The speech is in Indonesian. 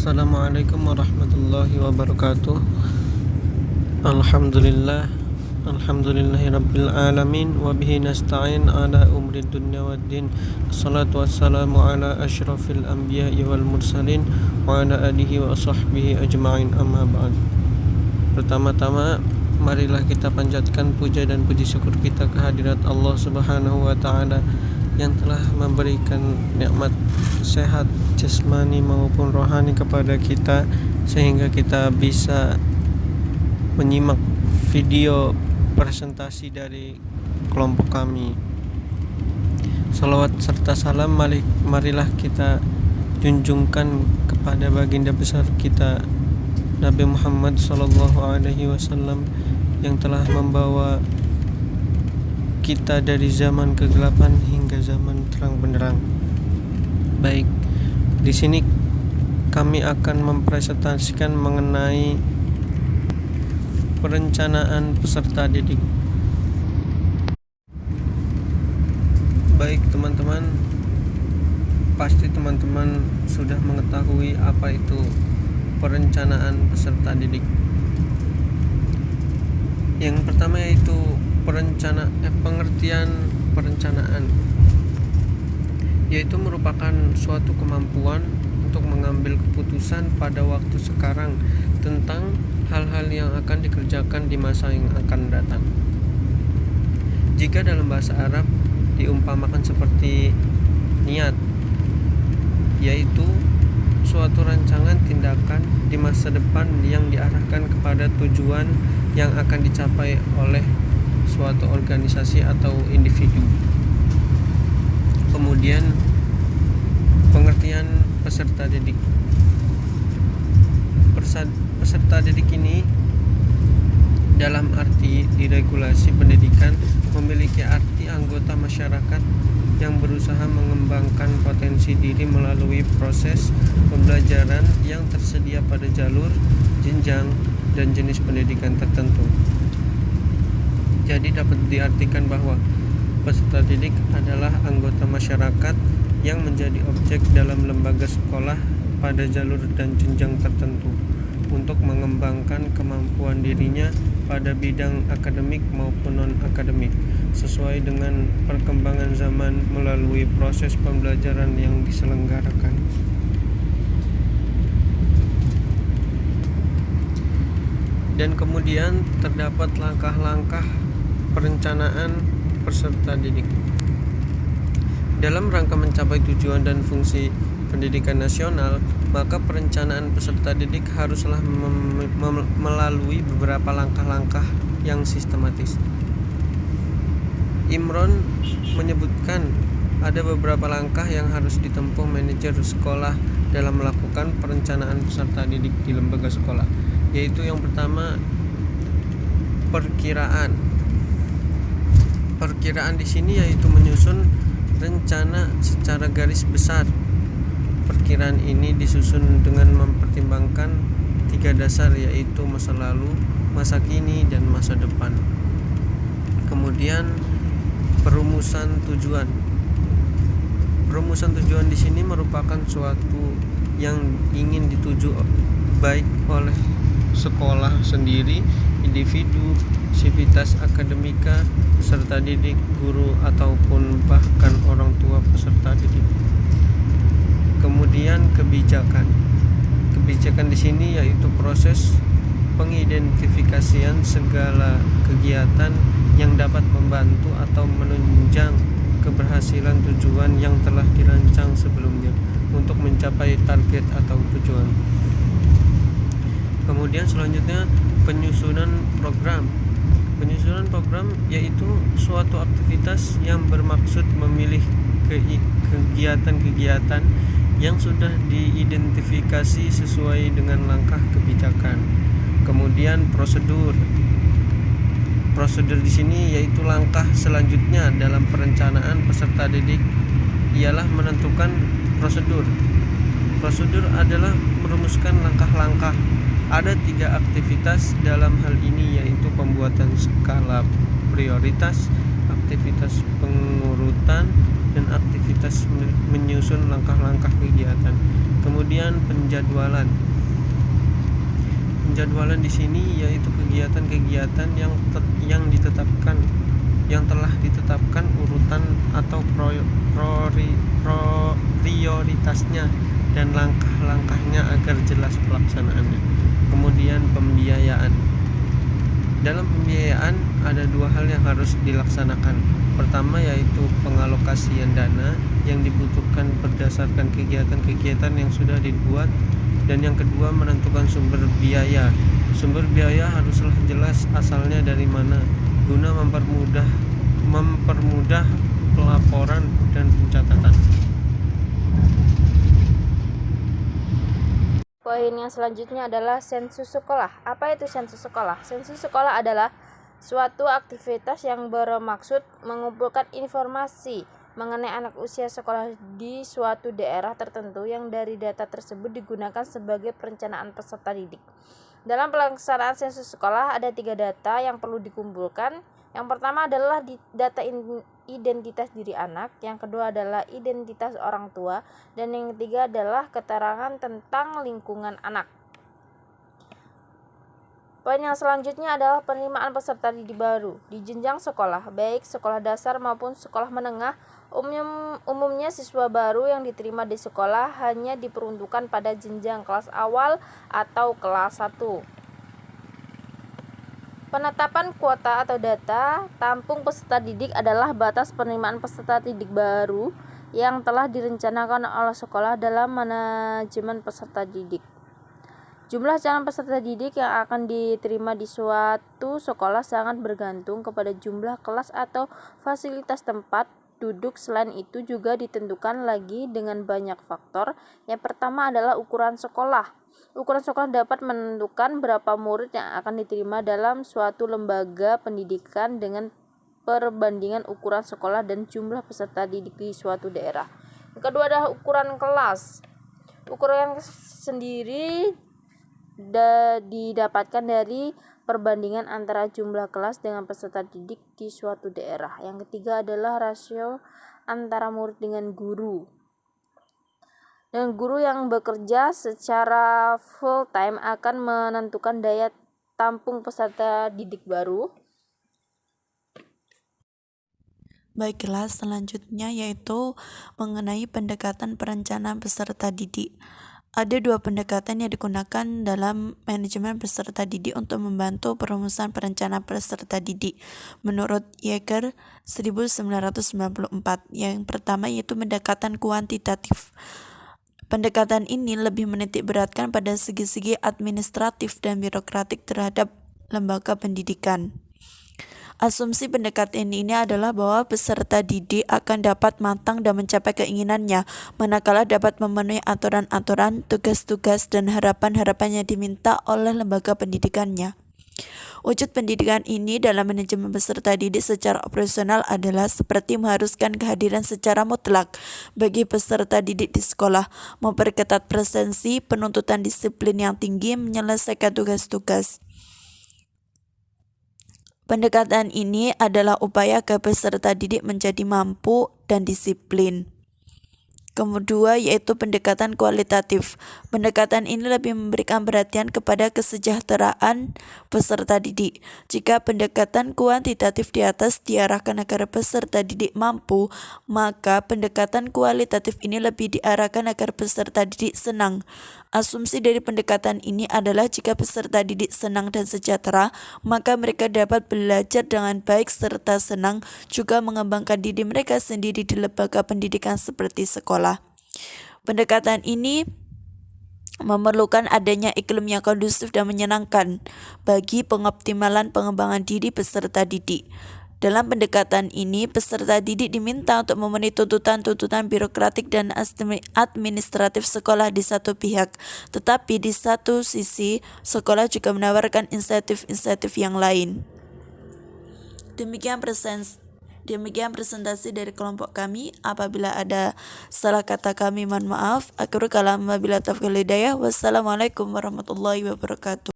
Assalamualaikum warahmatullahi wabarakatuh. Alhamdulillahirabbil alamin wa bihi nasta'in ala umri dunya waddin. Assalatu wassalamu ala asyrafil anbiya'i wal mursalin wa ala alihi wa sahbihi ajma'in, amma ba'd. Pertama-tama, marilah kita panjatkan puja dan puji syukur kita kehadirat Allah Subhanahu wa taala yang telah memberikan nikmat sehat jasmani maupun rohani kepada kita, sehingga kita bisa menyimak video presentasi dari kelompok kami. Salawat serta salam marilah kita junjungkan kepada baginda besar kita Nabi Muhammad SAW yang telah membawa kita dari zaman kegelapan hingga zaman terang benderang. Baik, di sini kami akan mempresentasikan mengenai perencanaan peserta didik. Baik teman-teman, pasti teman-teman sudah mengetahui apa itu perencanaan peserta didik. Yang pertama yaitu pengertian perencanaan, yaitu merupakan suatu kemampuan untuk mengambil keputusan pada waktu sekarang tentang hal-hal yang akan dikerjakan di masa yang akan datang. Jika dalam bahasa Arab diumpamakan seperti niat, yaitu suatu rancangan tindakan di masa depan yang diarahkan kepada tujuan yang akan dicapai oleh suatu organisasi atau individu. Kemudian pengertian peserta didik. Peserta didik ini dalam arti di regulasi pendidikan memiliki arti anggota masyarakat yang berusaha mengembangkan potensi diri melalui proses pembelajaran yang tersedia pada jalur, jenjang, dan jenis pendidikan tertentu. Jadi dapat diartikan bahwa peserta didik adalah anggota masyarakat yang menjadi objek dalam lembaga sekolah pada jalur dan jenjang tertentu untuk mengembangkan kemampuan dirinya pada bidang akademik maupun non-akademik sesuai dengan perkembangan zaman melalui proses pembelajaran yang diselenggarakan. Dan kemudian terdapat langkah-langkah perencanaan peserta didik. Dalam rangka mencapai tujuan dan fungsi pendidikan nasional, maka perencanaan peserta didik haruslah melalui beberapa langkah-langkah yang sistematis. Imron menyebutkan ada beberapa langkah yang harus ditempuh manajer sekolah dalam melakukan perencanaan peserta didik di lembaga sekolah, yaitu yang pertama perkiraan. Perkiraan di sini yaitu menyusun rencana secara garis besar. Perkiraan ini disusun dengan mempertimbangkan 3 dasar, yaitu masa lalu, masa kini, dan masa depan. Kemudian perumusan tujuan. Perumusan tujuan di sini merupakan suatu yang ingin dituju baik oleh sekolah sendiri, individu, sivitas akademika, peserta didik, guru, ataupun bahkan orang tua peserta didik. Kemudian kebijakan. Kebijakan di sini yaitu proses pengidentifikasian segala kegiatan yang dapat membantu atau menunjang keberhasilan tujuan yang telah dirancang sebelumnya untuk mencapai target atau tujuan. Kemudian selanjutnya penyusunan program. Penyusunan program yaitu suatu aktivitas yang bermaksud memilih kegiatan-kegiatan yang sudah diidentifikasi sesuai dengan langkah kebijakan. Kemudian prosedur. Prosedur di sini yaitu langkah selanjutnya dalam perencanaan peserta didik ialah menentukan prosedur. Prosedur adalah merumuskan langkah-langkah. Ada 3 aktivitas dalam hal ini, yaitu pembuatan skala prioritas, aktivitas pengurutan, dan aktivitas menyusun langkah-langkah kegiatan. Kemudian penjadwalan. Penjadwalan di sini yaitu kegiatan-kegiatan yang ditetapkan, yang telah ditetapkan urutan atau prioritasnya dan langkah-langkahnya agar jelas pelaksanaannya. Kemudian pembiayaan. Dalam pembiayaan ada dua hal yang harus dilaksanakan. Pertama yaitu pengalokasian dana yang dibutuhkan berdasarkan kegiatan-kegiatan yang sudah dibuat, dan yang kedua menentukan sumber biaya. Sumber biaya haruslah jelas asalnya dari mana guna mempermudah pelaporan dan pencatatan. Poin yang selanjutnya adalah sensus sekolah. Apa itu sensus sekolah? Sensus sekolah adalah suatu aktivitas yang bermaksud mengumpulkan informasi mengenai anak usia sekolah di suatu daerah tertentu yang dari data tersebut digunakan sebagai perencanaan peserta didik. Dalam pelaksanaan sensus sekolah ada 3 data yang perlu dikumpulkan. Yang pertama adalah data identitas diri anak, yang kedua adalah identitas orang tua, dan yang ketiga adalah keterangan tentang lingkungan anak. Poin yang selanjutnya adalah penerimaan peserta didik baru di jenjang sekolah, baik sekolah dasar maupun sekolah menengah. Umumnya siswa baru yang diterima di sekolah hanya diperuntukkan pada jenjang kelas awal atau kelas 1. Penetapan kuota atau data tampung peserta didik adalah batas penerimaan peserta didik baru yang telah direncanakan oleh sekolah dalam manajemen peserta didik. Jumlah calon peserta didik yang akan diterima di suatu sekolah sangat bergantung kepada jumlah kelas atau fasilitas tempat duduk. Selain itu juga ditentukan lagi dengan banyak faktor. Yang pertama adalah ukuran sekolah. Ukuran sekolah dapat menentukan berapa murid yang akan diterima dalam suatu lembaga pendidikan dengan perbandingan ukuran sekolah dan jumlah peserta didik di suatu daerah. Yang kedua adalah ukuran kelas. Ukuran sendiri didapatkan dari perbandingan antara jumlah kelas dengan peserta didik di suatu daerah. Yang ketiga adalah rasio antara murid dengan guru. Dan guru yang bekerja secara full time akan menentukan daya tampung peserta didik baru. Baiklah, selanjutnya yaitu mengenai pendekatan perencanaan peserta didik. Ada 2 pendekatan yang digunakan dalam manajemen peserta didik untuk membantu perumusan perencanaan peserta didik menurut Yeager 1994. Yang pertama yaitu pendekatan kuantitatif. Pendekatan ini lebih menitik beratkan pada segi-segi administratif dan birokratik terhadap lembaga pendidikan. Asumsi pendekatan ini adalah bahwa peserta didik akan dapat matang dan mencapai keinginannya manakala dapat memenuhi aturan-aturan, tugas-tugas, dan harapan-harapan yang diminta oleh lembaga pendidikannya. Wujud pendidikan ini dalam manajemen peserta didik secara operasional adalah seperti mengharuskan kehadiran secara mutlak bagi peserta didik di sekolah, memperketat presensi, penuntutan disiplin yang tinggi, menyelesaikan tugas-tugas. Pendekatan ini adalah upaya agar peserta didik menjadi mampu dan disiplin. Kedua yaitu pendekatan kualitatif. Pendekatan ini lebih memberikan perhatian kepada kesejahteraan peserta didik. Jika pendekatan kuantitatif di atas diarahkan agar peserta didik mampu, maka pendekatan kualitatif ini lebih diarahkan agar peserta didik senang. Asumsi dari pendekatan ini adalah jika peserta didik senang dan sejahtera, maka mereka dapat belajar dengan baik serta senang juga mengembangkan diri mereka sendiri di lembaga pendidikan seperti sekolah. Pendekatan ini memerlukan adanya iklim yang kondusif dan menyenangkan bagi pengoptimalan pengembangan diri peserta didik. Dalam pendekatan ini, peserta didik diminta untuk memenuhi tuntutan-tuntutan birokratik dan administratif sekolah di satu pihak, tetapi di satu sisi, sekolah juga menawarkan insentif-insentif yang lain. Demikian presentasi dari kelompok kami. Apabila ada salah kata kami, mohon maaf. Akhirul kalam, wabillahi taufiq wal hidayah. Wassalamualaikum warahmatullahi wabarakatuh.